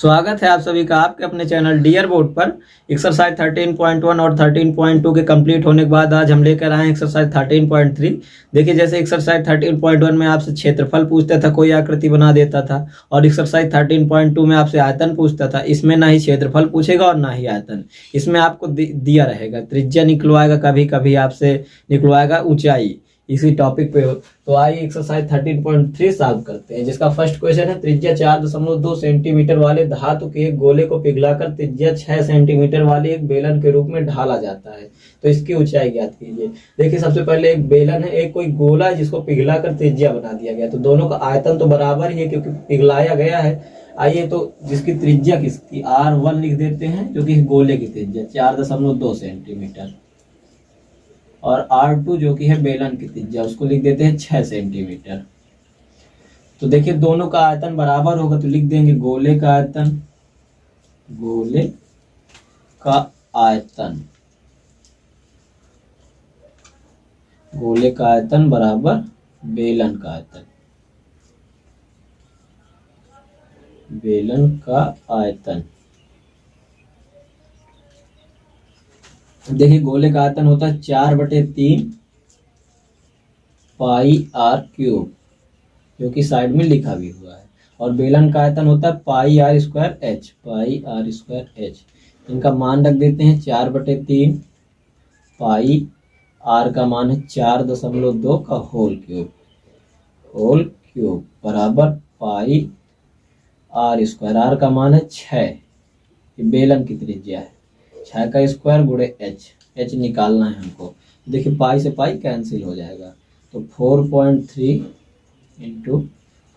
स्वागत है आप सभी का आपके अपने चैनल डियर बोर्ड पर। एक्सरसाइज 13.1 और 13.2 के कंप्लीट होने के बाद आज हम लेकर आए हैं एक्सरसाइज 13.3। देखिए, जैसे एक्सरसाइज 13.1 में आपसे क्षेत्रफल पूछता था, कोई आकृति बना देता था, और एक्सरसाइज 13.2 में आपसे आयतन पूछता था। इसमें ना ही क्षेत्रफल पूछेगा और ना ही आयतन, इसमें आपको दिया रहेगा, त्रिज्या निकलवाएगा, कभी कभी आपसे निकलवाएगा ऊंचाई, इसी टॉपिक पे हो। तो आइए एक्सरसाइज 13.3 सॉल्व करते हैं, जिसका फर्स्ट क्वेश्चन है, त्रिज्या 4.2 सेंटीमीटर वाले धातु के एक गोले को पिघलाकर त्रिज्या 6 सेंटीमीटर वाले एक बेलन के रूप में ढाला जाता है, तो इसकी ऊंचाई ज्ञात कीजिए। देखिए, सबसे पहले एक बेलन है, एक कोई गोला है जिसको पिघलाकर त्रिज्या बना दिया गया, तो दोनों का आयतन तो बराबर ही है क्योंकि पिघलाया गया है। आइए, तो जिसकी त्रिज्या किसकी R1 लिख देते हैं, जो कि गोले की त्रिज्या 4.2 सेंटीमीटर, और R2 जो कि है बेलन की त्रिज्या, उसको लिख देते हैं 6 सेंटीमीटर। तो देखिए, दोनों का आयतन बराबर होगा, तो लिख देंगे गोले का आयतन, गोले का आयतन, गोले का आयतन बराबर बेलन का आयतन, बेलन का आयतन। देखिए, गोले का आयतन होता है 4/3 पाई R क्यूब, जो कि साइड में लिखा भी हुआ है, और बेलन का आयतन होता है पाई R स्क्वायर H, पाई R स्क्वायर H। इनका मान रख देते हैं 4/3 पाई, R का मान है 4.2 का होल क्यूब बराबर पाई R स्क्वायर, R का मान है 6, ये बेलन की त्रिज्या है, 6 का स्क्वायर गुणे H निकालना है हमको। देखिए, पाई से पाई कैंसिल हो जाएगा, तो 4.3 इंटू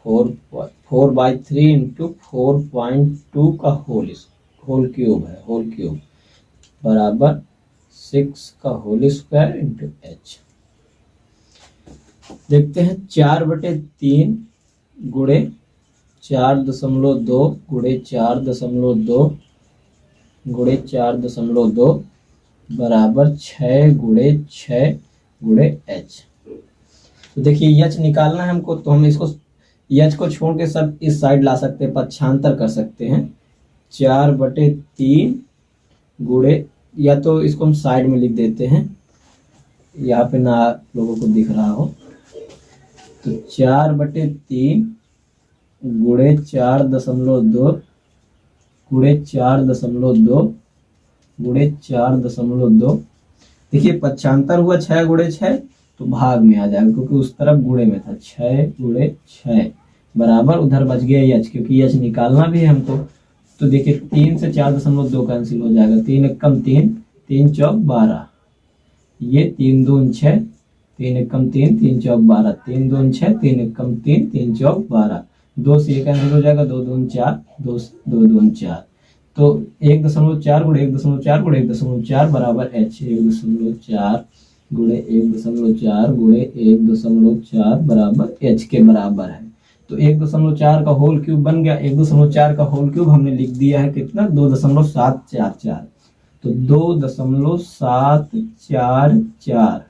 4/3 इंटू 4.2 का होल क्यूब बराबर 6 का होल स्क्वायर इंटू H। देखते हैं, 4/3 गुणे 4.2 गुणे 4.2 गुणे 4.2 बराबर 6 गुणे 6 गुणे H। तो देखिए, H निकालना है हमको, तो हम इसको H को छोड़ के सब इस साइड ला सकते हैं, पक्षांतर कर सकते हैं। 4/3 गुणे, या तो इसको हम साइड में लिख देते हैं, यहाँ पे ना लोगों को दिख रहा हो, तो 4/3 गुणे 4.2 गुणे 4.2 गुणे 4.2। देखिए, पक्षांतर हुआ 6 गुणे 6, तो भाग में आ जाएगा क्योंकि उस तरफ गुणे में था, 6 गुणे 6 बराबर, उधर बच गया H, क्योंकि H निकालना भी है हमको। तो देखिए, 3 से 4.2 कैंसिल हो जाएगा, 3 एकम 3, 3 चौक 12, ये 3 दून 6, 3 एकम 3, 3 चौक 12, 3 दून 6, 3 एकम 3, 3 चौक 12, 2 से 1 कैंसिल हो जाएगा, 2 दून 4, 2 दून 4, तो 1.4 गुणे 1.4 गुणे 1.4 बराबर H, 1.4 गुणे 1.4 गुणे 1.4 बराबर H के बराबर है। तो 1.4 का होल क्यूब बन गया, 1.4 का होल क्यूब हमने लिख दिया है कितना, 2.744, तो 2.744।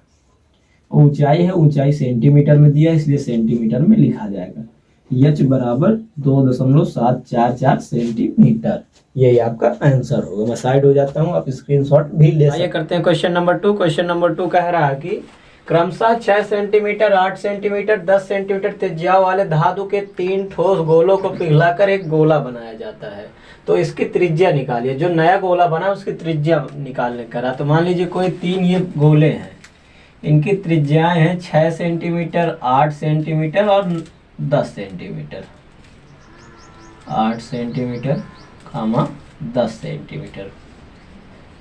ऊंचाई है, ऊंचाई सेंटीमीटर में दिया, इसलिए सेंटीमीटर में लिखा जाएगा। H बराबर 2.744 सेंटीमीटर, यही आपका आंसर होगा। मैं साइड हो जाता हूँ, आप स्क्रीनशॉट भी ले सकते हैं। करते हैं क्वेश्चन नंबर 2। क्वेश्चन नंबर 2 कह रहा है कि क्रमशः 6 सेंटीमीटर, 8 सेंटीमीटर, 10 सेंटीमीटर त्रिज्या वाले धातु के 3 ठोस गोलों को पिघलाकर एक गोला बनाया जाता है, तो इसकी त्रिज्या निकालिए। जो नया गोला बना उसकी त्रिज्या निकालने करा, तो मान लीजिए कोई 3 ये गोले हैं, इनकी त्रिज्याएं हैं 6 सेंटीमीटर, 8 सेंटीमीटर और 10 सेंटीमीटर, 8 सेंटीमीटर, 10 सेंटीमीटर,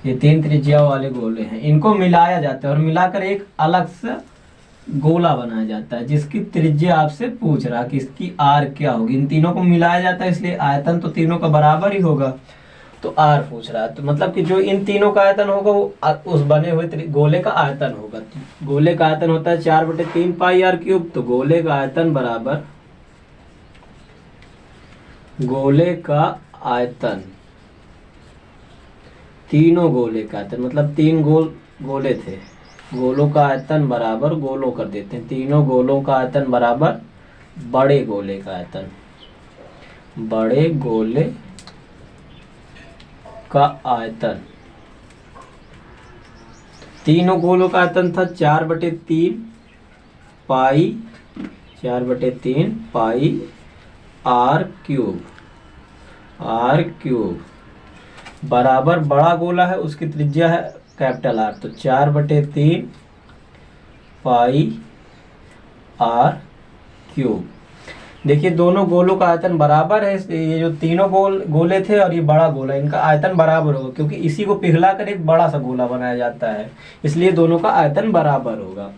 ये 3 त्रिज्या वाले गोले हैं। इनको मिलाया जाता है और मिलाकर एक अलग से गोला बनाया जाता है, जिसकी त्रिज्या आपसे पूछ रहा है कि इसकी R क्या होगी। इन तीनों को मिलाया जाता है, इसलिए आयतन तो तीनों का बराबर ही होगा, तो R पूछ रहा है। तो मतलब कि जो इन तीनों का आयतन होगा वो उस बने हुए गोले का आयतन होगा। तो गोले का आयतन होता है 4/3 पाई R क्यूब, तो गोले का आयतन बराबर, गोले का आयतन, तीनों गोले का आयतन, मतलब 3 गोले थे, गोलों का आयतन बराबर, गोलों कर देते हैं, तीनों गोलों का आयतन बराबर बड़े गोले का आयतन, बड़े गोले का आयतन, तीनों गोलों का आयतन था 4/3 पाई, 4/3 पाई आर क्यूब बराबर, बड़ा गोला है उसकी त्रिज्या है कैपिटल आर, तो 4/3 पाई आर क्यूब। देखिए दोनों गोलों का आयतन बराबर है, ये जो तीनों गोले थे और ये बड़ा गोला, इनका आयतन बराबर होगा क्योंकि इसी को पिघला कर एक बड़ा सा गोला बनाया जाता है, इसलिए दोनों का आयतन बराबर होगा।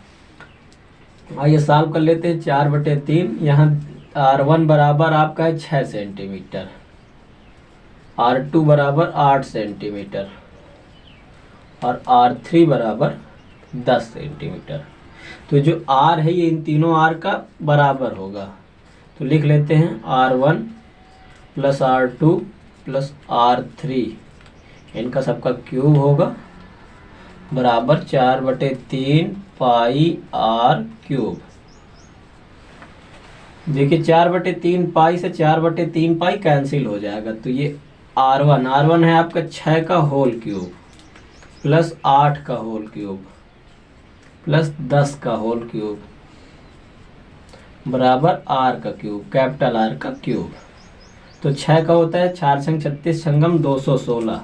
आइए सॉल्व कर लेते हैं। 4/3, यहाँ R1 बराबर आपका है 6 सेंटीमीटर, R2 बराबर 8 सेंटीमीटर और R3 बराबर 10 सेंटीमीटर। तो जो R है ये इन तीनों R का बराबर होगा, तो लिख लेते हैं R1 plus R2 plus R3, इनका सबका क्यूब होगा बराबर 4/3 पाई आर क्यूब। देखिए 4/3 पाई से 4/3 पाई कैंसिल हो जाएगा, तो ये R1 है आपका 6 का होल क्यूब प्लस 8 का होल क्यूब प्लस 10 का होल क्यूब बराबर R का क्यूब, कैपिटल R का क्यूब। तो 6 का होता है 4 संग 36 छंगम 216,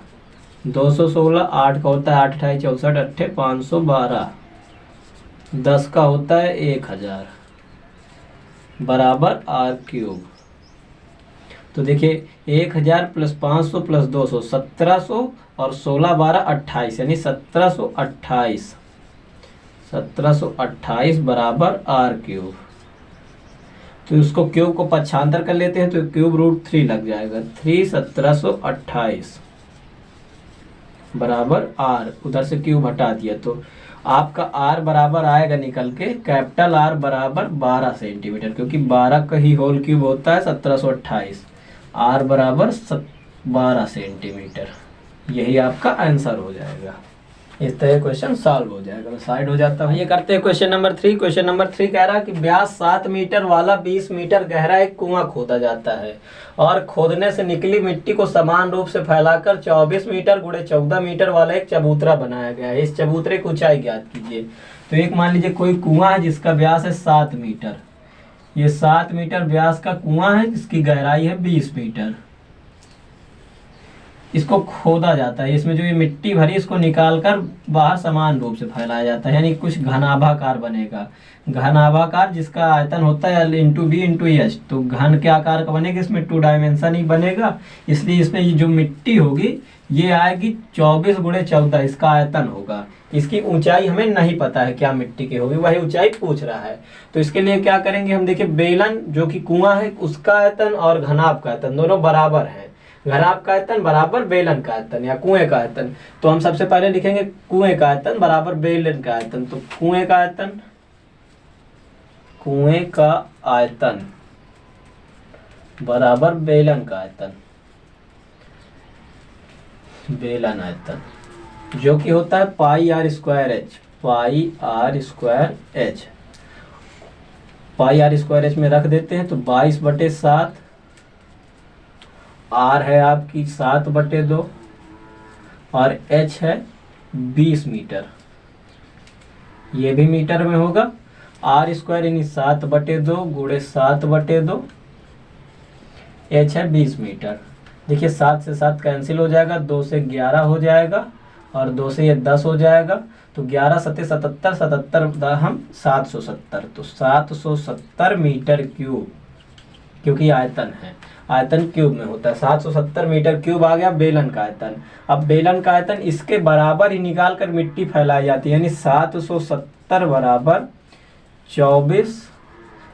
8 का होता है 8 28 64 अट्ठे 512, 10 का होता है 1000 बराबर R क्यूब। तो देखिए 1000 प्लस 500 प्लस 200 1700 और 16 12 28 यानी 1728 बराबर R क्यूब। तो उसको क्यूब को पक्षांतर कर लेते हैं तो क्यूब रूट 3 लग जाएगा, 3 1728 बराबर R, उधर से क्यूब हटा दिया तो आपका R बराबर आएगा निकल के कैपिटल R बराबर 12 सेंटीमीटर, क्योंकि 12 का ही होल क्यूब होता है 1728, R बराबर 12 सेंटीमीटर। यही आपका आंसर हो जाएगा। इस तरह क्वेश्चन सॉल्व हो जाएगा। मैं साइड हो जाता हूँ। ये करते हैं क्वेश्चन नंबर 3। क्वेश्चन नंबर 3 कह रहा है कि व्यास 7 मीटर वाला 20 मीटर गहरा एक कुआं खोदा जाता है और खोदने से निकली मिट्टी को समान रूप से फैलाकर 24 मीटर गुणे 14 मीटर वाला एक चबूतरा बनाया गया है। इस चबूतरे की ऊंचाई ज्ञात कीजिए। तो एक मान लीजिए कोई कुआं है जिसका व्यास है 7 मीटर, ये 7 मीटर व्यास का कुआं है जिसकी गहराई है 20 मीटर। इसको खोदा जाता है, इसमें जो ये मिट्टी भरी इसको निकालकर बाहर समान रूप से फैलाया जाता है, यानी कुछ घनाभाकार बनेगा। घनाभाकार जिसका आयतन होता है L into B into H, तो घन के आकार का बनेगा, इसमें 2 डायमेंशन ही बनेगा। इसलिए इसमें ये जो मिट्टी होगी ये आएगी 24 गुणे 14, इसका आयतन होगा। इसकी ऊंचाई हमें नहीं पता है क्या मिट्टी की होगी, वही ऊंचाई पूछ रहा है। तो इसके लिए क्या करेंगे हम, देखिए बेलन जो कि कुआं है उसका आयतन और घनाभ का आयतन दोनों बराबर है। घनाभ का आयतन बराबर बेलन का आयतन या कुएं का आयतन। तो हम सबसे पहले लिखेंगे कुएं का आयतन बराबर बेलन का आयतन। तो कुएं का आयतन बराबर बेलन का आयतन, बेलन आयतन जो कि होता है pi r square h, pi r square h. Pi r square h में रख देते हैं तो 22/7, आर है आपकी 7/2 और एच है 20 मीटर, ये भी मीटर में होगा। आर स्क्वायर यानी 7/2 गुणे 7/2, एच है 20 मीटर। देखिए 7 से 7 कैंसिल हो जाएगा, 2 से 11 हो जाएगा और 2 से ये 10 हो जाएगा। तो 11 7 77, 77 हम 770, तो 770 मीटर क्यूब, क्योंकि आयतन है, आयतन क्यूब में होता है। 770 मीटर क्यूब आ गया बेलन का आयतन। अब बेलन का आयतन इसके बराबर ही निकाल कर मिट्टी फैलाई जाती है, यानी 770 बराबर 24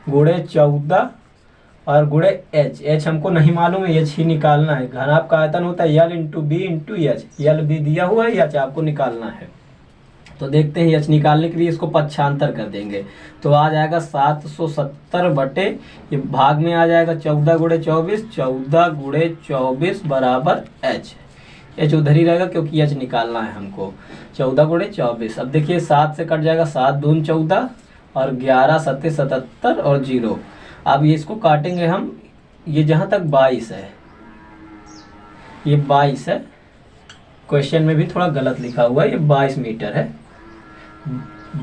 गुणे 14 और गुणे एच। एच हमको नहीं मालूम है, एच ही निकालना है। घनाभ का आयतन होता है L into B into H, L भी दिया हुआ है, एच आपको निकालना है। तो देखते हैं एच निकालने के लिए इसको पक्षांतर कर देंगे तो आ जाएगा 770 बटे, ये भाग में आ जाएगा 14 गुणे 24, 14 गुणे 24 बराबर एच। एच उधर ही रहेगा क्योंकि एच निकालना है हमको। 14 गुणे 24, अब देखिए 7 से कट जाएगा, 7 दून 14 और 11 7 77 और 0। अब ये इसको काटेंगे हम, ये जहाँ तक 22 है, ये 22 है क्वेश्चन में भी थोड़ा गलत लिखा हुआ है, ये 22 मीटर है,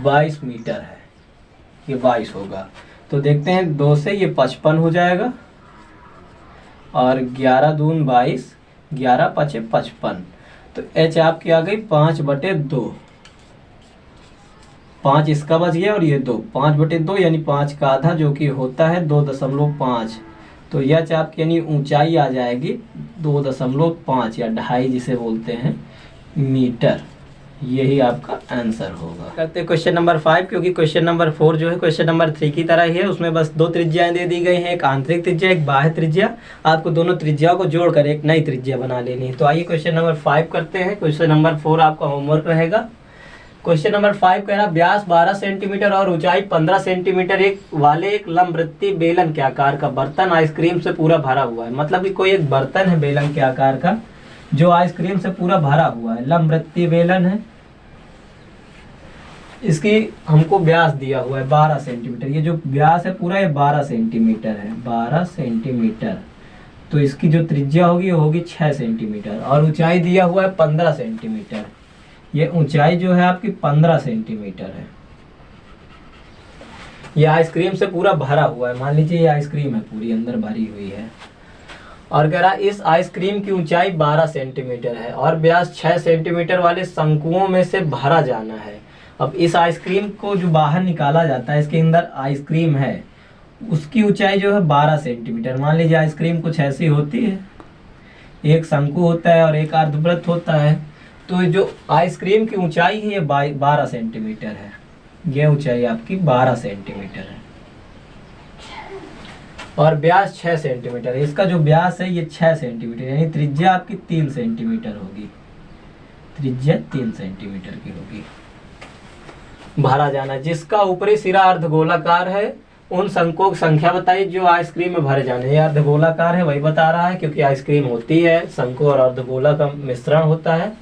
22 मीटर है, ये 22 होगा। तो देखते हैं 2 से ये 55 हो जाएगा और 11 दून 22, 11 पचे 55। तो एच आपकी आ गई 5/2, 5 इसका बच गया और ये 2, 5/2 यानी 5 का आधा जो कि होता है 2.5। तो एच आपकी यानी ऊंचाई आ जाएगी 2.5 या 2.5 जिसे बोलते हैं मीटर। यही आपका आंसर होगा। करते हैं क्वेश्चन नंबर 5, क्योंकि क्वेश्चन नंबर 4 जो है क्वेश्चन नंबर 3 की तरह ही है। उसमें बस 2 त्रिज्याएं दे दी गई हैं, एक आंतरिक त्रिज्या, एक बाह्य त्रिज्या। आपको दोनों त्रिज्याओं को जोड़कर एक नई त्रिज्या बना लेनी है। तो आइए क्वेश्चन नंबर 5 करते हैं। क्वेश्चन नंबर 4 आपका होमवर्क रहेगा। क्वेश्चन नंबर 5 कह रहा व्यास 12 सेंटीमीटर और ऊंचाई 15 सेंटीमीटर वाले एक लंबवृत्तीय बेलन के आकार का बर्तन आइसक्रीम से पूरा भरा हुआ है। मतलब कि कोई एक बर्तन है बेलन के आकार का जो आइसक्रीम से पूरा भरा हुआ है, लंबवृत्तीय बेलन है। इसकी हमको व्यास दिया हुआ है 12 सेंटीमीटर। ये जो व्यास है पूरा ये 12 सेंटीमीटर है, 12 सेंटीमीटर। तो इसकी जो त्रिज्या होगी वो होगी 6 सेंटीमीटर और ऊंचाई दिया हुआ है 15 सेंटीमीटर। ये ऊंचाई जो है आपकी 15 सेंटीमीटर है। ये आइसक्रीम से पूरा भरा हुआ है। मान लीजिए ये आइसक्रीम है पूरी अंदर भरी हुई है और कह रहा इस आइसक्रीम की ऊंचाई 12 सेंटीमीटर है और व्यास 6 सेंटीमीटर वाले शंकुओं में से भरा जाना है। अब इस आइसक्रीम को जो बाहर निकाला जाता है, इसके अंदर आइसक्रीम है, उसकी ऊंचाई जो है 12 सेंटीमीटर। मान लीजिए आइसक्रीम कुछ ऐसी होती है, एक शंकु होता है और एक अर्धवृत्त होता है। तो जो आइसक्रीम की ऊंचाई है ये 12 सेंटीमीटर है। ये ऊंचाई आपकी 12 सेंटीमीटर है और व्यास 6 सेंटीमीटर है। इसका जो व्यास है ये 6 सेंटीमीटर, यानी त्रिज्या आपकी 3 सेंटीमीटर होगी। त्रिज्या 3 सेंटीमीटर की होगी। भरा जाना जिसका ऊपरी सिरा अर्धगोलाकार है, उन शंकुओं की संख्या बताइए जो आइसक्रीम में भरे जाने। ये अर्धगोलाकार है वही बता रहा है, क्योंकि आइसक्रीम होती है शंकु और अर्धगोला का मिश्रण होता है।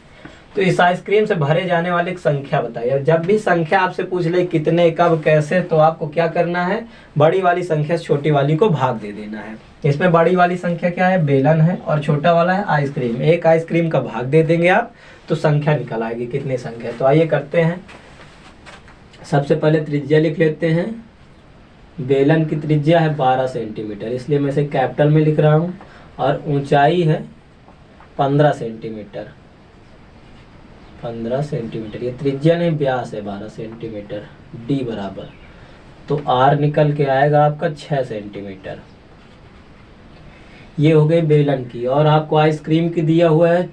तो इस आइसक्रीम से भरे जाने वाले की संख्या बताइए। और जब भी संख्या आपसे पूछ ले कितने, कब, कैसे, तो आपको क्या करना है, बड़ी वाली संख्या से छोटी वाली को भाग दे देना है। इसमें बड़ी वाली संख्या क्या है, बेलन है, और छोटा वाला है आइसक्रीम। एक आइसक्रीम का भाग दे देंगे आप तो संख्या निकल आएगी कितनी संख्या। तो आइए करते हैं। सबसे पहले त्रिज्या लिख लेते हैं। बेलन की त्रिज्या है 12 सेंटीमीटर, इसलिए मैं इसे कैपिटल में लिख रहा हूँ। और ऊंचाई है 15 सेंटीमीटर, 15 सेंटीमीटर। ये त्रिज्या नहीं व्यास है 12 सेंटीमीटर। डी बराबर, तो आर निकल के आएगा आपका 6 सेंटीमीटर। ये हो गई बेलन की। और आपको आइसक्रीम की दिया हुआ है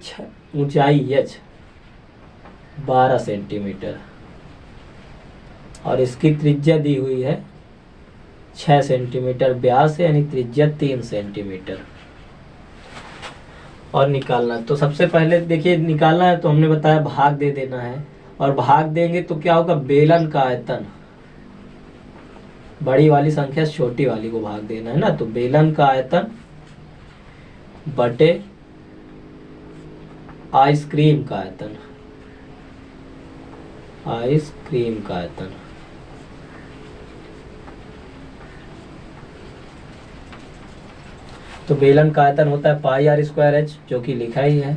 ऊंचाई एच 12 सेंटीमीटर और इसकी त्रिज्या दी हुई है 6 सेंटीमीटर व्यास है, यानी त्रिज्या 3 सेंटीमीटर। और निकालना, तो सबसे पहले देखिए निकालना है तो हमने बताया भाग दे देना है। और भाग देंगे तो क्या होगा, बेलन का आयतन, बड़ी वाली संख्या से छोटी वाली को भाग देना है ना। तो बेलन का आयतन बटे आइसक्रीम का आयतन, आइसक्रीम का आयतन। तो बेलन का आयतन होता है पाई आर स्क्वायर एच, जो कि लिखा ही है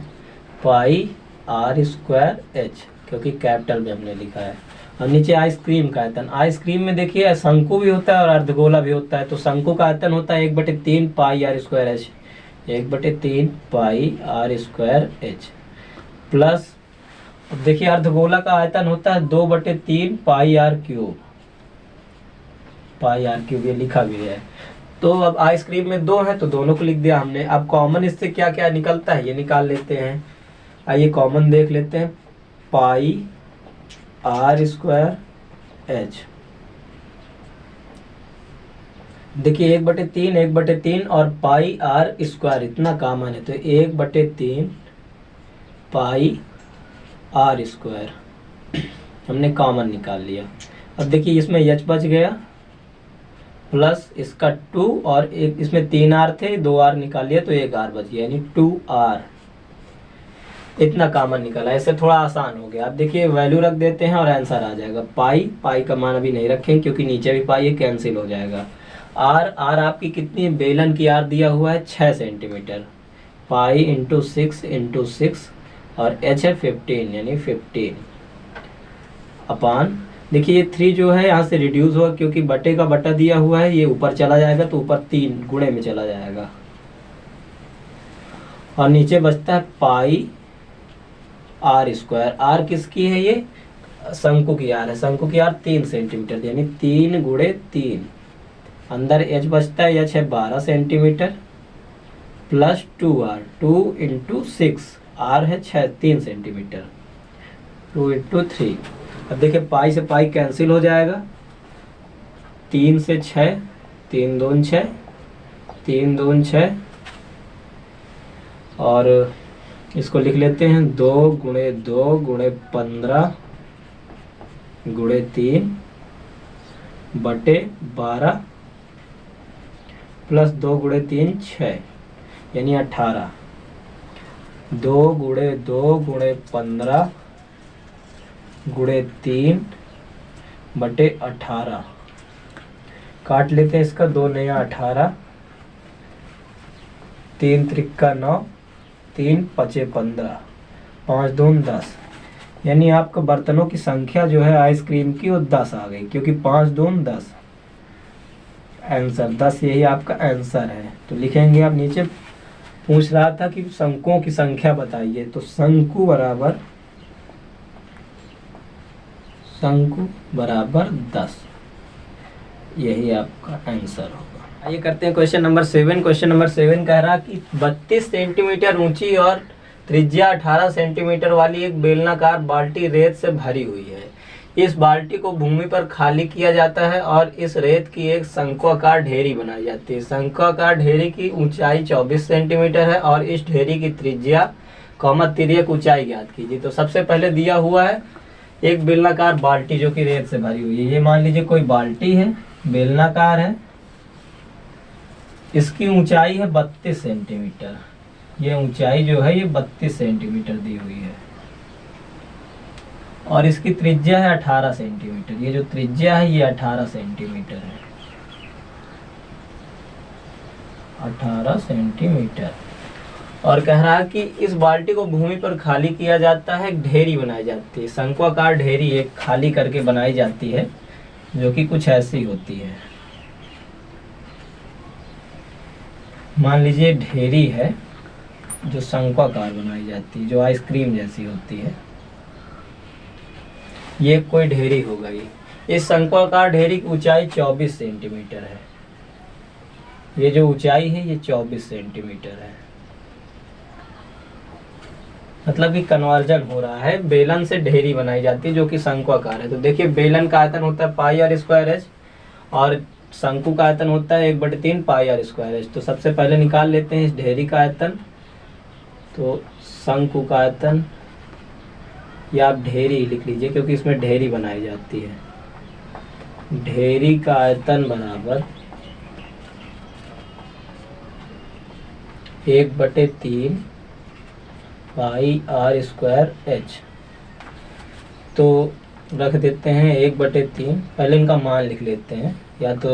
पाई आर स्क्वायर एच, क्योंकि कैपिटल में हमने लिखा है। और नीचे आइसक्रीम का आयतन, आइसक्रीम में देखिए शंकु भी होता है और अर्धगोला भी होता है। तो शंकु का आयतन होता है 1/3 pi r square h, 1/3 pi r square h plus, अब देखिए अर्धगोला का आयतन होता है 2/3 pi r cube, pi r cube ये लिखा भी है। तो अब आइसक्रीम में 2 है तो दोनों को लिख दिया हमने। अब कॉमन इससे क्या क्या निकलता है ये निकाल लेते हैं। आइए कॉमन देख लेते हैं। पाई आर स्क्वायर एच, देखिए 1/3 1/3 और पाई आर स्क्वायर इतना कॉमन है, तो 1/3 पाई आर स्क्वायर हमने कॉमन निकाल लिया। अब देखिए इसमें एच बच गया प्लस इसका 2 और एक इसमें 3 आर थे, 2 आर निकाल लिया तो 1 आर बच गया, यानी 2r इतना कॉमन निकला। ऐसे थोड़ा आसान हो गया। अब देखिए वैल्यू रख देते हैं और आंसर आ जाएगा। पाई का मान अभी नहीं रखेंगे क्योंकि नीचे भी पाई है, कैंसिल हो जाएगा। आर आपकी कितनी, बेलन की आर दिया हुआ है 6 सेंटीमीटर, पाई इंटू 6 इंटू 6 और h है 15 यानी 15 अपान, देखिए ये 3 जो है यहाँ से रिड्यूस हुआ क्योंकि बटे का बटा दिया हुआ है, ये ऊपर चला जाएगा तो ऊपर 3 गुणे में चला जाएगा और नीचे बचता है पाई आर स्क्वायर। आर किसकी है? ये शंकु की आर है। शंकु की आर 3 सेंटीमीटर यानी 3 गुणे 3, अंदर h बचता है, h है 12 centimetre plus 2r, 2 into 6, r है 3 सेंटीमीटर, 2 इंटू 3। अब देखिए पाई से पाई कैंसिल हो जाएगा, 3 से 6, 3 दून 6, 3 दून 6 और इसको लिख लेते हैं 2 गुणे 2 गुणे 15 गुणे 3 बटे 12 प्लस 2 गुणे 3 6 यानी 18। 2 गुणे 2 गुणे 15 गुणे 3 बटे 18, काट लेते हैं इसका, 2 नया 18, 3 त्रिक्का 9, 3 पचे 15, 5 दून 10 यानी आपका बर्तनों की संख्या जो है आइसक्रीम की वो 10 आ गई, क्योंकि 5 दून 10, आंसर 10 यही आपका आंसर है। तो लिखेंगे, आप नीचे पूछ रहा था कि शंकुओं की संख्या बताइए, तो शंकु बराबर 10, यही आपका आंसर होगा। आइए करते हैं क्वेश्चन नंबर 7। क्वेश्चन नंबर 7 कह रहा कि 32 सेंटीमीटर ऊंची और त्रिज्या 18 सेंटीमीटर वाली एक बेलनाकार बाल्टी रेत से भरी हुई है। इस बाल्टी को भूमि पर खाली किया जाता है और इस रेत की एक शंक्वाकार ढेरी बनाई जाती है। शंक्वाकार ढेरी की ऊंचाई 24 सेंटीमीटर है और इस ढेरी की त्रिज्या तिर्यक ऊंचाई ज्ञात कीजिए। तो सबसे पहले दिया हुआ है एक बेलनाकार बाल्टी जो कि रेत से भरी हुई है। ये मान लीजिए कोई बाल्टी है, बेलनाकार है, इसकी ऊंचाई है 32 सेंटीमीटर। ये ऊंचाई जो है ये 32 सेंटीमीटर दी हुई है और इसकी त्रिज्या है 18 सेंटीमीटर। ये जो त्रिज्या है ये 18 सेंटीमीटर है, 18 सेंटीमीटर। और कह रहा है कि इस बाल्टी को भूमि पर खाली किया जाता है, एक ढेरी बनाई जाती है, शंक्वाकार ढेरी एक खाली करके बनाई जाती है जो कि कुछ ऐसी होती है। मान लीजिए ढेरी है जो शंक्वाकार बनाई जाती है, जो आइसक्रीम जैसी होती है, ये कोई ढेरी हो गई। इस शंक्वाकार ढेरी की ऊंचाई 24 सेंटीमीटर है। ये जो ऊंचाई है ये 24 सेंटीमीटर है, मतलब कि कन्वर्जन हो रहा है। बेलन से ढेरी बनाई जाती है जो कि शंक्वाकार है। तो देखिए बेलन का आयतन होता है पाई आर स्क्वायर एच और शंकु का आयतन होता है 1/3 पाई आर स्क्वायर एच। तो सबसे पहले निकाल लेते हैं इस ढेरी का आयतन। तो शंकु का आयतन, या आप ढेरी लिख लीजिए क्योंकि इसमें ढेरी बनाई जाती है। ढेरी का आयतन बराबर 1/3 पाई आर स्क्वायर एच। तो रख देते हैं 1/3, पहले इनका मान लिख लेते हैं। या तो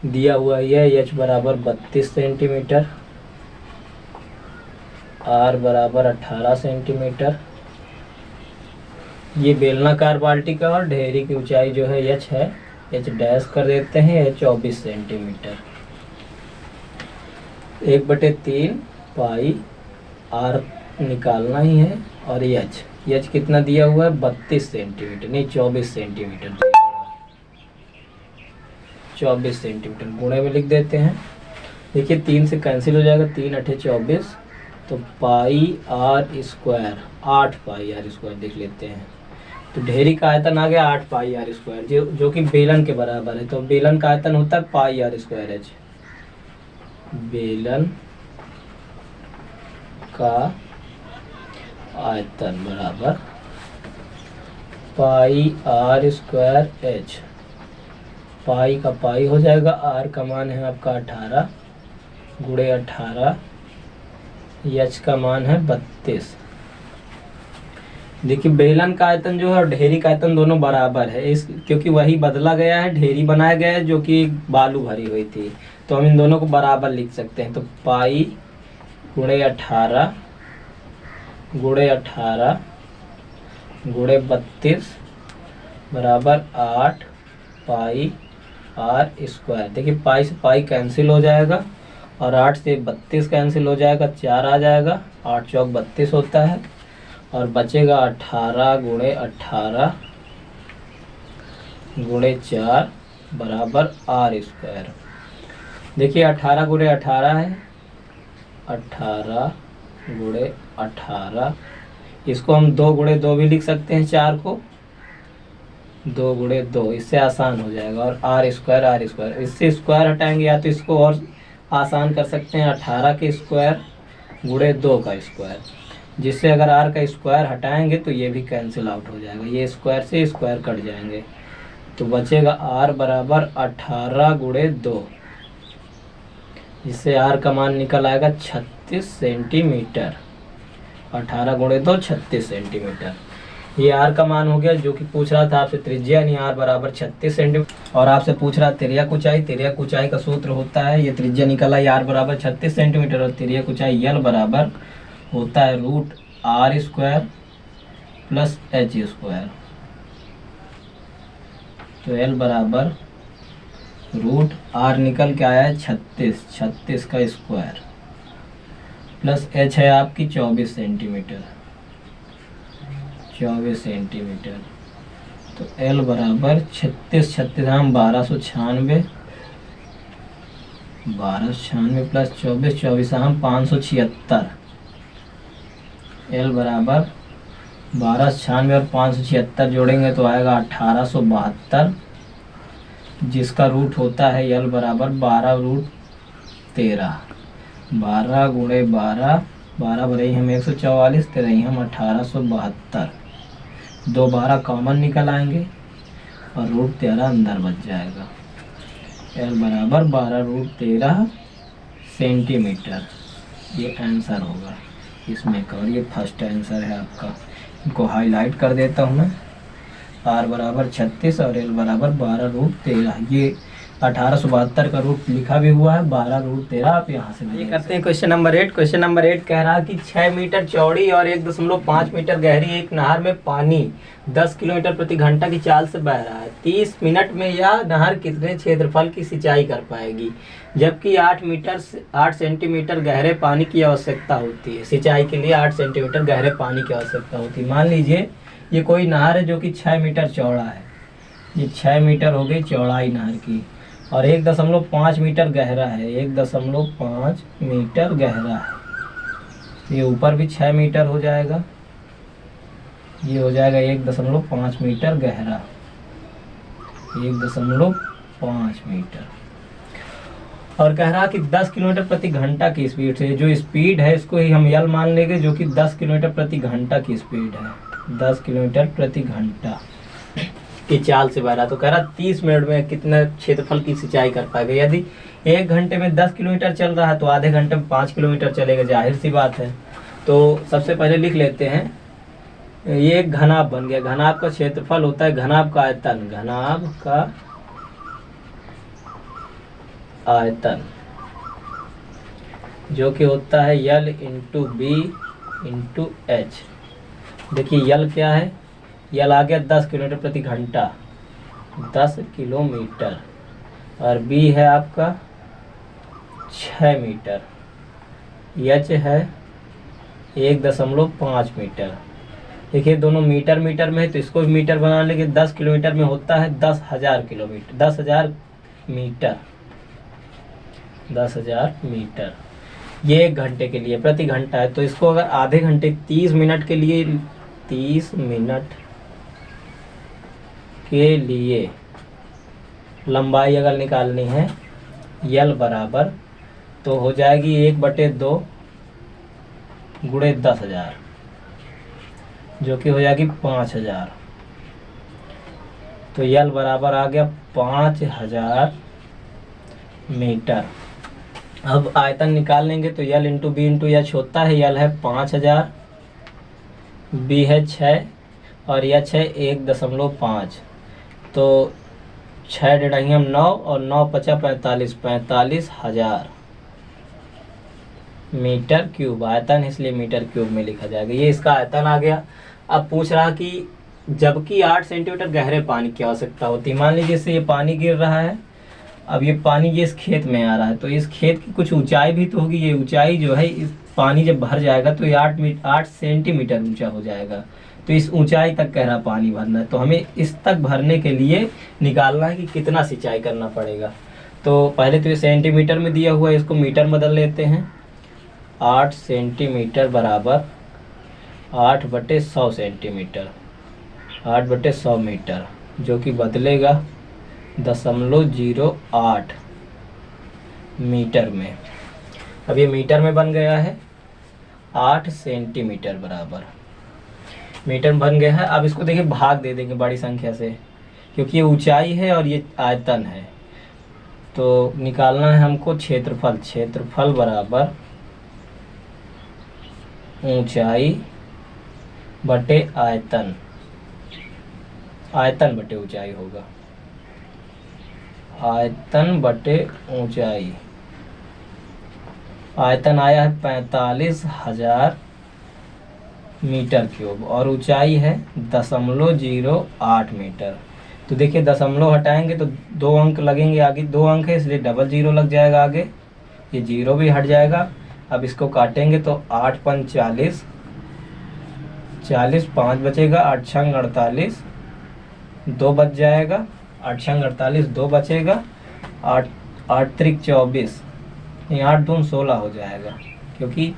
दिया हुआ है एच बराबर 32 सेंटीमीटर, आर बराबर 18 सेंटीमीटर। ये बेलनाकार बाल्टी का और ढेरी की ऊंचाई जो है एच है, एच डैश कर देते हैं, एच 24 सेंटीमीटर। 1/3 पाई आर निकालना ही है और एच कितना दिया हुआ है 32 सेंटीमीटर, नहीं 24 सेंटीमीटर दिया हुआ है। 24 सेंटीमीटर गुणे में लिख देते हैं। देखिए 3 से कैंसिल हो जाएगा, 3 8 24, तो pi r square 8 pi r square देख लेते हैं। तो ढेरी का आयतन आ गया 8 पाई आर स्क्वायर, जो कि बेलन के बराबर है। तो बेलन का आयतन होता है पाई आर स्क्वायर एच। बेलन का आयतन बराबर पाई आर स्क्वायर एच। पाई का पाई हो जाएगा, आर का मान है आपका 18 गुणे 18, एच का मान है 32। देखिए बेलन का आयतन जो है और ढेरी का आयतन दोनों बराबर है, इस क्योंकि वही बदला गया है, ढेरी बनाया गया है जो कि बालू भरी हुई थी। तो हम इन दोनों को बराबर लिख सकते हैं। तो पाई गुणे 18 गुणे 18 गुणे 32 बराबर 8 पाई आर स्क्वायर। देखिए पाई से पाई कैंसिल हो जाएगा और 8 से 32 कैंसिल हो जाएगा, 4 आ जाएगा, 8 चौक 32 होता है और बचेगा 18 गुणे 18 गुणे 4 बराबर आर स्क्वायर। देखिए 18 गुणे 18 है, 18 गुणे 18, इसको हम 2 गुणे 2 भी लिख सकते हैं, 4 को 2 गुणे 2, इससे आसान हो जाएगा। और आर स्क्वायर, इससे स्क्वायर हटाएंगे या तो इसको और आसान कर सकते हैं, 18 के स्क्वायर गुणे 2 का स्क्वायर, जिससे अगर आर का स्क्वायर हटाएंगे तो ये भी कैंसिल आउट हो जाएगा, ये स्क्वायर से स्क्वायर कट जाएंगे, तो बचेगा आर बराबर 18 गुणे 2, जिससे आर का मान निकल आएगा 36 सेंटीमीटर। 18 गुणे 2 36 सेंटीमीटर, ये आर का मान हो गया। जो कि पूछ रहा था आपसे त्रिज्या, यानी आर बराबर 36 सेंटीमीटर, और आपसे पूछ रहा तिर्यक ऊंचाई। तिर्यक ऊंचाई का सूत्र होता है, ये त्रिज्या निकला है आर बराबर 36 सेंटीमीटर और तिर्यक ऊंचाई यल बराबर होता है root R square plus H square. तो एल बराबर रूट आर निकल के आया है 36 का स्क्वायर प्लस एच है आपकी 24 सेंटीमीटर। तो एल बराबर 36 हम 1296 प्लस 24 हम 576। एल बराबर 1296 और 576 जोड़ेंगे तो आएगा 1872, जिसका रूट होता है यल बराबर 12 रूट 13। 12 गुणे 12, 12 बराई हम 144, 13 हम 1872, 2 12 कॉमन निकल आएंगे और रूट 13 अंदर बच जाएगा। एल बराबर 12 रूट 13 सेंटीमीटर, ये आंसर होगा इसमें का। और ये फर्स्ट आंसर है आपका, इनको हाईलाइट कर देता हूँ मैं। आर बराबर 36 और एल बराबर 12 रूट 13, ये 1872 का रूट लिखा भी हुआ है, 12 रूट 13 आप यहाँ से ये करते हैं। Question number 8। क्वेश्चन नंबर 8 कह रहा है कि 6 मीटर चौड़ी और 1.5 मीटर गहरी एक नहर में पानी 10 किलोमीटर प्रति घंटा की चाल से बह रहा है। 30 मिनट में यह नहर कितने क्षेत्रफल की सिंचाई कर पाएगी, जबकि 8 सेंटीमीटर गहरे पानी की आवश्यकता होती है। सिंचाई के लिए 8 सेंटीमीटर गहरे पानी की आवश्यकता होती है। मान लीजिए ये कोई नहर है जो कि 6 मीटर चौड़ा है, ये 6 मीटर हो गई चौड़ाई नहर की, और 1.5 मीटर गहरा है, 1.5 मीटर गहरा है। तो ये ऊपर भी 6 मीटर हो जाएगा, ये हो जाएगा 1.5 मीटर गहरा, 1.5 मीटर। और कह रहा कि 10 किलोमीटर प्रति घंटा की स्पीड से, जो स्पीड है इसको ही हम यल मान लेंगे, जो कि 10 किलोमीटर प्रति घंटा की स्पीड है, 10 किलोमीटर प्रति घंटा की चाल से बह रहा। तो कह रहा 30 मिनट में कितना क्षेत्रफल की सिंचाई कर पाएगा। यदि 1 घंटे में 10 किलोमीटर चल रहा है तो आधे घंटे में 5 किलोमीटर चलेगा, जाहिर सी बात है। तो सबसे पहले लिख लेते हैं, ये एक घनाभ बन गया। घनाभ का क्षेत्रफल होता है घनाभ का आयतन, घनाभ का आयतन जो कि होता है L into B into H. देखिए यल क्या है, यल आ गया 10 किलोमीटर प्रति घंटा, 10 किलोमीटर, और बी है आपका 6 मीटर, एच है 1.5 मीटर। देखिए दोनों मीटर में है तो इसको भी मीटर बना लेंगे। 10 किलोमीटर में होता है 10,000 किलोमीटर, 10,000 मीटर, 10,000 मीटर। ये 1 घंटे के लिए प्रति घंटा है, तो इसको अगर आधे घंटे 30 मिनट के लिए, 30 मिनट के लिए लंबाई अगर निकालनी है यल बराबर, तो हो जाएगी 1/2 गुणे 10,000, जो कि हो जाएगी 5,000। तो यल बराबर आ गया 5,000 मीटर। अब आयतन निकाल लेंगे तो L into B into H होता है, यल है 5,000, बी है 6 और एच है 1.5। तो 6 डेढ़ियम 9 और 9 × 5 = 45, 45,000। मीटर क्यूब, आयतन इसलिए मीटर क्यूब में लिखा जाएगा। ये इसका आयतन आ गया। अब पूछ रहा कि जबकि 8 सेंटीमीटर गहरे पानी की आवश्यकता होती है। मान लीजिए जैसे ये पानी गिर रहा है, अब ये पानी ये इस खेत में आ रहा है, तो इस खेत की कुछ ऊंचाई भी तो होगी। ये ऊंचाई जो है, इस पानी जब भर जाएगा तो ये 8 सेंटीमीटर ऊंचा हो जाएगा। तो इस ऊंचाई तक गहरा पानी भरना है, तो हमें इस तक भरने के लिए निकालना है कि कितना सिंचाई करना पड़ेगा। तो पहले तो ये सेंटीमीटर में दिया हुआ है, इसको मीटर में बदल लेते हैं। 8 सेंटीमीटर बराबर 8/100 सेंटीमीटर, 8/100 मीटर, जो कि बदलेगा 0.08 मीटर में। अब ये मीटर में बन गया है 8 सेंटीमीटर बराबर, मीटर बन गया है। अब इसको देखिए भाग दे देंगे बड़ी संख्या से, क्योंकि ये ऊंचाई है और ये आयतन है। तो निकालना है हमको क्षेत्रफल, क्षेत्रफल बराबर ऊंचाई बटे आयतन, आयतन बटे ऊंचाई होगा, आयतन बटे ऊंचाई। आयतन आया है 45,000 मीटर क्यूब और ऊंचाई है 0.08 मीटर। तो देखिए दशमलव हटाएंगे तो 2 अंक लगेंगे, आगे 2 अंक है इसलिए डबल जीरो लग जाएगा आगे, ये जीरो भी हट जाएगा। अब इसको काटेंगे तो 8 × 40, 40 5 बचेगा, 8 × 48 2 बच जाएगा, 8 × 48 2 बचेगा, 8 8 × 24, 8 दून 16 हो जाएगा, क्योंकि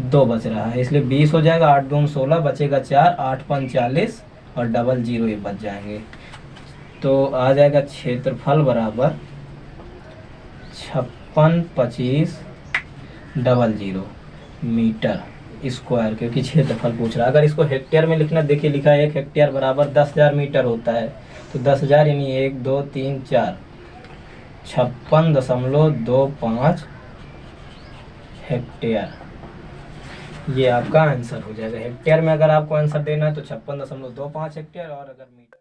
2 बच रहा है इसलिए 20 हो जाएगा। 8 दून 16 बचेगा 4, 8 × 40 और डबल जीरो ये बच जाएंगे। तो आ जाएगा क्षेत्रफल बराबर 56,25,00 मीटर स्क्वायर, क्योंकि क्षेत्रफल पूछ रहा है। अगर इसको हेक्टेयर में लिखना, देखिए लिखा है 1 हेक्टेयर बराबर 10,000 मीटर होता है। तो 10,000 यानी 1 2 3 4, 56.25 हेक्टेयर, ये आपका आंसर हो जाएगा। हेक्टेयर में अगर आपको आंसर देना है तो 56.25 हेक्टेयर, और अगर metre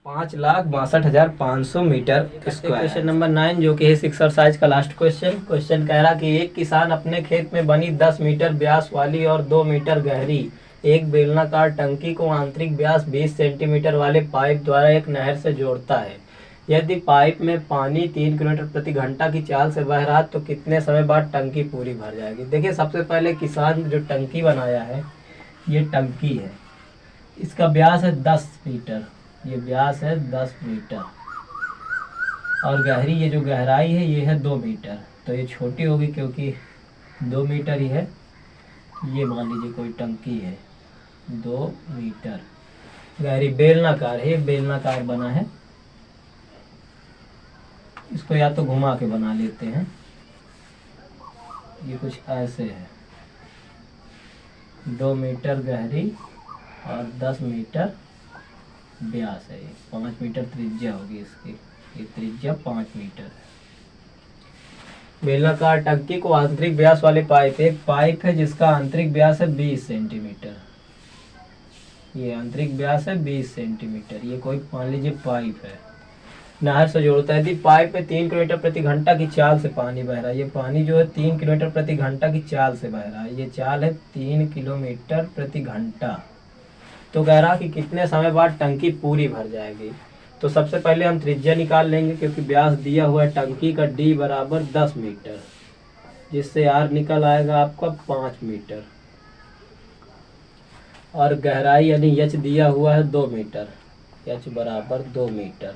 5,62,500 metre square. Question number 9 जो कि इस एक्सरसाइज का लास्ट क्वेश्चन। क्वेश्चन कह रहा कि एक किसान अपने खेत में बनी 10 मीटर व्यास वाली और 2 मीटर गहरी एक बेलनाकार टंकी को आंतरिक व्यास 20 सेंटीमीटर वाले पाइप द्वारा एक नहर से जोड़ता है। यदि पाइप में पानी 3 किलोमीटर प्रति घंटा की चाल से बह रहा तो कितने समय बाद टंकी पूरी भर जाएगी। देखिए सबसे पहले किसान जो टंकी बनाया है, ये टंकी है, इसका व्यास है 10 मीटर, ये व्यास है 10 मीटर और गहरी ये जो गहराई है ये है 2 मीटर। तो ये छोटी होगी क्योंकि 2 मीटर ही है। ये मान लीजिए कोई टंकी है 2 मीटर गहरी, बेलनाकार है, बेलनाकार बना है। इसको या तो घुमा के बना लेते हैं, ये कुछ ऐसे है, 2 मीटर गहरी और 10 मीटर व्यास है। 5 मीटर त्रिज्या होगी इसकी, ये त्रिज्या 5 मीटर है। बेलनाकार टंकी को आंतरिक व्यास वाले पाइप, एक पाइप है जिसका आंतरिक व्यास है 20 सेंटीमीटर, ये आंतरिक व्यास है 20 सेंटीमीटर, ये कोई मान लीजिए पाइप है, नहर से जोड़ता है। यदि पाइप में 3 किलोमीटर प्रति घंटा की चाल से पानी बह रहा है, ये पानी जो है 3 किलोमीटर प्रति घंटा की चाल से बह रहा है, ये चाल है 3 किलोमीटर प्रति घंटा। तो कह रहा कि कितने समय बाद टंकी पूरी भर जाएगी। तो सबसे पहले हम त्रिज्या निकाल लेंगे, क्योंकि व्यास दिया हुआ है टंकी का D बराबर 10 मीटर, जिससे R निकल आएगा आपका 5 मीटर, और गहराई यानी H दिया हुआ है 2 मीटर, H बराबर 2 मीटर।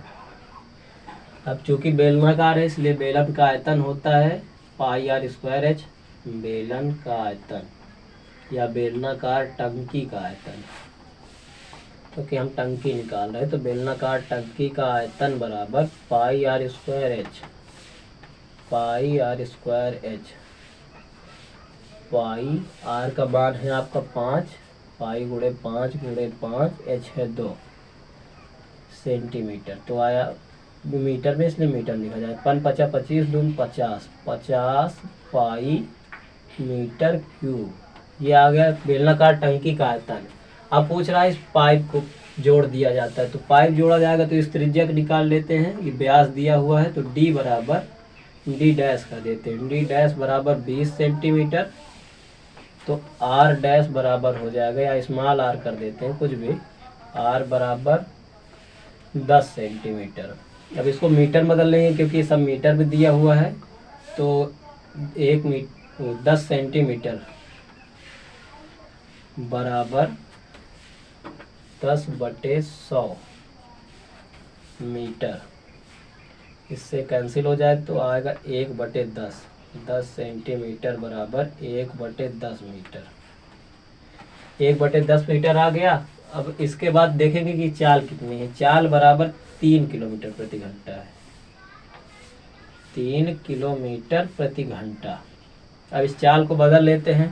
अब चूंकि बेलनाकार है इसलिए बेलन का आयतन होता है πr²h, बेलन का आयतन या बेलनाकार टंकी का आयतन, क्योंकि हम टंकी निकाल रहे हैं। तो बेलनाकार टंकी का आयतन बराबर πr²h, πr²h, पाई r का मान है आपका 5, पाई गुणे 5 गुणे 5, h है 2 सेंटीमीटर। तो आया मीटर में इसलिए मीटर लिखा जाए। 5 × 5 = 25, 2 × 50, 50 पाई मीटर क्यूब, ये आ गया बेलनाकार टंकी का आयतन। अब पूछ रहा है इस पाइप को जोड़ दिया जाता है, तो पाइप जोड़ा जाएगा तो इस त्रिज्या को निकाल लेते हैं। ये व्यास दिया हुआ है तो D बराबर डी डैश कर देते हैं। डी डैश बराबर 20 सेंटीमीटर, तो आर डैश बराबर हो जाएगा, या स्मॉल आर कर देते हैं कुछ भी, आर बराबर 10 सेंटीमीटर। अब इसको मीटर बदल लेंगे क्योंकि ये सब मीटर में दिया हुआ है। तो 10 सेंटीमीटर बराबर 10/100 मीटर। इससे कैंसिल हो जाए तो आएगा 1/10। 10 सेंटीमीटर बराबर 1/10 मीटर। 1/10 मीटर आ गया। अब इसके बाद देखेंगे कि चाल कितनी है। चाल बराबर 3 किलोमीटर प्रति घंटा है। 3 किलोमीटर प्रति घंटा। अब इस चाल को बदल लेते हैं,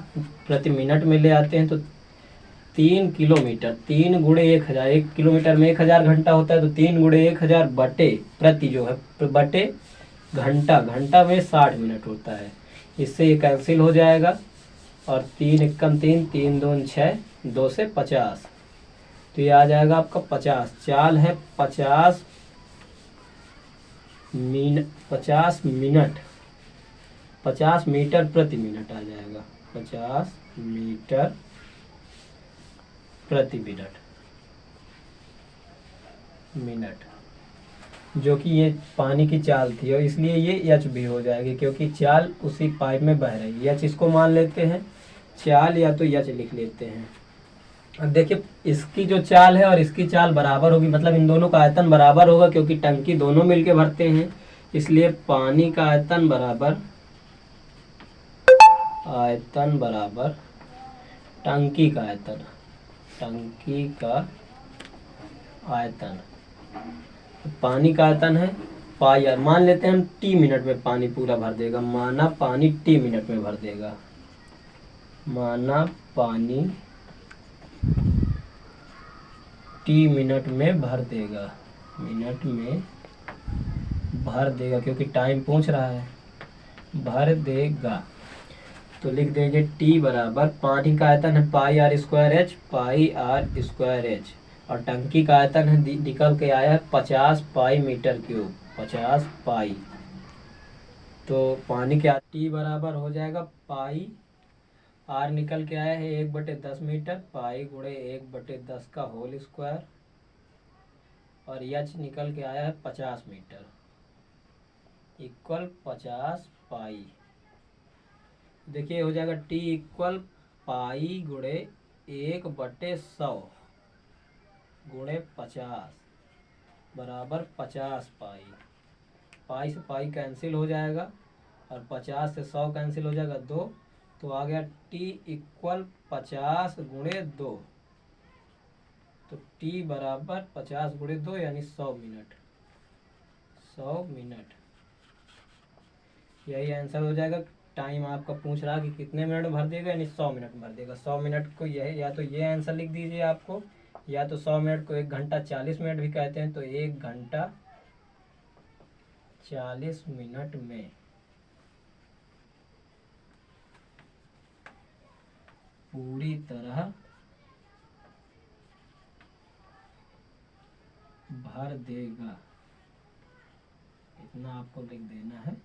प्रति मिनट में ले आते हैं। तो 3 किलोमीटर, 3 गुणे 1000, 1 किलोमीटर में 1000 घंटा होता है, तो 3 गुणे 1000 बटे प्रति जो है बटे घंटा, घंटा में 60 मिनट होता है। इससे ये कैंसिल हो जाएगा, और 3 एकम 3, 3 दून 6, 2 से 50, तो ये आ जाएगा आपका 50। चाल है 50 मिनट, 50 मीटर प्रति मिनट आ जाएगा। 50 मीटर प्रति मिनट, जो कि ये पानी की चाल थी, और इसलिए ये एच भी हो जाएगी क्योंकि चाल उसी पाइप में बह रही है। एच इसको मान लेते हैं चाल, या तो एच लिख लेते हैं। अब देखिए इसकी जो चाल है और इसकी चाल बराबर होगी, मतलब इन दोनों का आयतन बराबर होगा, क्योंकि टंकी दोनों मिलके भरते हैं। इसलिए पानी का आयतन बराबर टंकी का आयतन, टंकी का आयतन। पानी का आयतन है पाई आर। मान लेते हैं हम टी मिनट में पानी पूरा भर देगा। माना पानी टी मिनट में भर देगा, माना पानी टी मिनट में भर देगा, मिनट में भर देगा क्योंकि टाइम पूछ रहा है, भर देगा। तो लिख देंगे टी बराबर, पानी का आयतन है pi r square h, pi r square h, और टंकी का आयतन है निकल के आया है 50 पाई मीटर क्यूब, 50 पाई। तो पानी के टी बराबर हो जाएगा पाई, आर निकल के आया है 1/10 मीटर, पाई गुणे 1/10 का होल स्क्वायर, और एच निकल के आया है 50 मीटर, इक्वल 50 पाई। देखिए हो जाएगा टी इक्वल पाई गुणे 1/100 गुणे 50 बराबर 50 पाई। पाई से पाई कैंसिल हो जाएगा, और 50 से 100 कैंसिल हो जाएगा 2, तो आ गया टी इक्वल 50 गुणे 2। तो टी बराबर 50 गुणे 2 यानी 100 मिनट, 100 मिनट। यही आंसर हो जाएगा। टाइम आपका पूछ रहा कि कितने मिनट में भर देगा, यानी 100 मिनट में भर देगा। 100 मिनट को यह, या तो ये आंसर लिख दीजिए आपको, या तो 100 मिनट को 1 घंटा 40 मिनट भी कहते हैं, तो 1 घंटा 40 मिनट में पूरी तरह भर देगा, इतना आपको लिख देना है।